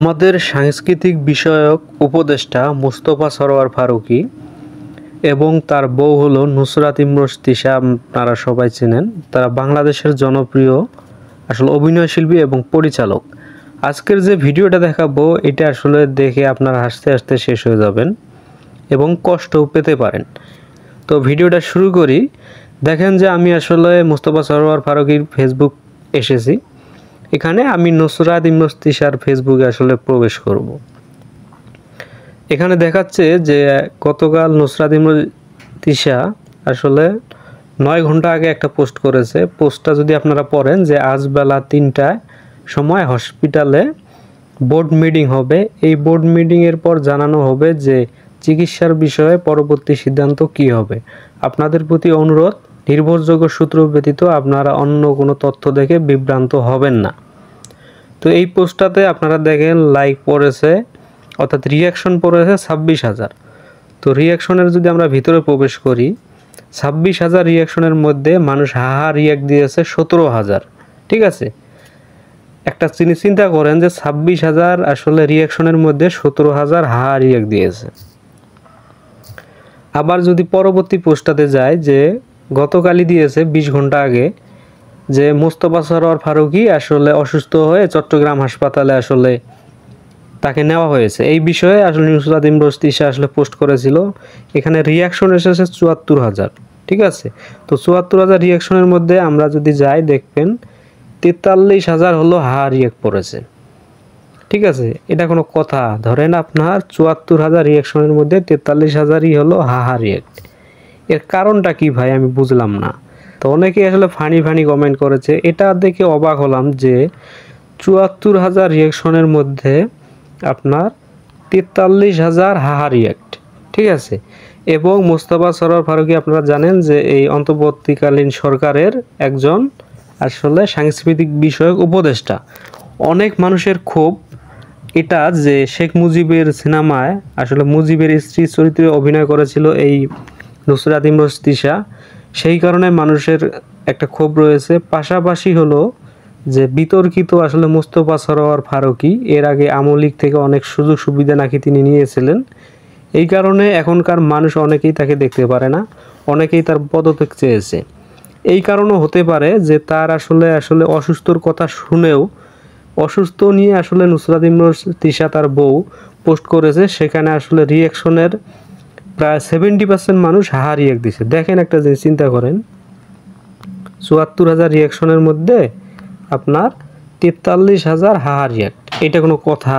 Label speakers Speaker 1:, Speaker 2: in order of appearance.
Speaker 1: আমাদের সাংস্কৃতিক বিষয়ক উপদেষ্টা মোস্তফা সরোয়ার ফারুকী এবং তার বউ হলো নুসরাত ইমরোজ তিশা। আপনারা সবাই চেনেন, তারা বাংলাদেশের জনপ্রিয় আসলে অভিনয়শিল্পী এবং পরিচালক। আজকের যে ভিডিওটা দেখাবো এটা আসলে দেখে আপনারা হাসতে হাসতে শেষ হয়ে যাবেন এবং কষ্টও পেতে পারেন। তো ভিডিওটা শুরু করি। দেখেন যে আমি আসলে মোস্তফা সরোয়ার ফারুকীর ফেসবুক এসেছি। এখানে আমি নুসরাত ইমরোজ তিশার ফেসবুকে আসলে প্রবেশ করব। এখানে দেখাচ্ছে যে গতকাল নুসরাত ইমরোজ তিশা আসলে 9 ঘন্টা আগে একটা পোস্ট করেছে। পোস্টটা যদি আপনারা পড়েন যে আজ বেলা 3টায় সময় হসপিটালে বোর্ড মিটিং হবে। এই বোর্ড মিটিংয়ের পর জানানো হবে যে চিকিৎসার বিষয়ে পরবর্তী সিদ্ধান্ত কী হবে। আপনাদের প্রতি অনুরোধ, নির্ভরযোগ্য সূত্র ব্যতীত আপনারা অন্য কোনো তথ্য দেখে বিভ্রান্ত হবেন না। তো এই পোস্টটাতে আপনারা দেখেন লাইক পড়েছে, অর্থাৎ রিয়াকশন পড়েছে 26,000। তো রিয়াকশনের যদি আমরা ভিতরে প্রবেশ করি, 26,000 রিয়াকশনের মধ্যে মানুষ হাহা রিয়াক্ট দিয়েছে 17,000। ঠিক আছে, একটা চিন্তা করেন যে 26,000 আসলে রিয়াকশনের মধ্যে 17,000 হাহা রিয়াক্ট দিয়েছে। আবার যদি পরবর্তী পোস্টটাতে যায় যে গতকালই দিয়েছে 20 ঘন্টা আগে যে মোস্তফা সরোয়ার ফারুকী আসলে অসুস্থ হয়ে চট্টগ্রাম হাসপাতালে আসলে তাকে নেওয়া হয়েছে। এই বিষয়ে আসলে নুসরাত ইমরোজ তিশা আসলে পোস্ট করেছিল। এখানে রিয়াকশন এসেছে 74,000। ঠিক আছে, তো 74,000 রিয়াকশনের মধ্যে আমরা যদি যাই দেখবেন 43,000 হলো হাহা রিয়াক্ট পড়েছে। ঠিক আছে, এটা কোনো কথা? ধরেন আপনার 74,000 রিয়াকশনের মধ্যে 43,000ই হলো হাহা রিয়াক্ট। এর কারণটা কি ভাই, আমি বুঝলাম না। তো অনেকেই আসলে ফানি কমেন্ট করেছে। এটা দেখে অবাক হলাম যে 74,000 রিয়াকশনের মধ্যে আপনার 43,000 হাহা রিয়াক্ট। ঠিক আছে, এবং মোস্তফা সরোয়ার ফারুকী আপনারা জানেন যে এই অন্তর্বর্তীকালীন সরকারের একজন আসলে সাংস্কৃতিক বিষয়ক উপদেষ্টা। অনেক মানুষের ক্ষোভ এটা যে শেখ মুজিবের সিনেমায় আসলে মুজিবের স্ত্রী চরিত্রে অভিনয় করেছিল এই নুসরাত ইমরোজ তিশা, সেই কারণে মানুষের একটা ক্ষোভ রয়েছে। পাশাপাশি হলো যে বিতর্কিত আসলে মোস্তফা সরোয়ার ফারুকী এর আগে আওয়ামী লীগ থেকে অনেক সুযোগ সুবিধা নাকি তিনি নিয়েছিলেন। এই কারণে এখনকার মানুষ অনেকেই তাকে দেখতে পারে না, অনেকেই তার পদত্যাগ চেয়েছে। এই কারণও হতে পারে যে তার আসলে অসুস্থর কথা শুনেও অসুস্থ নিয়ে আসলে নুসরাত ইমরোজ তিশা তার বউ পোস্ট করেছে। সেখানে আসলে রিয়াকশনের প্রায় 70% মানুষ হাহা রিয়াক্ট দিছে। দেখেন একটা জিনিস চিন্তা করেন, 74,000 রিয়াকশনের মধ্যে আপনার 43,000 হাহা রিয়াক্ট। এটা কোনো কথা?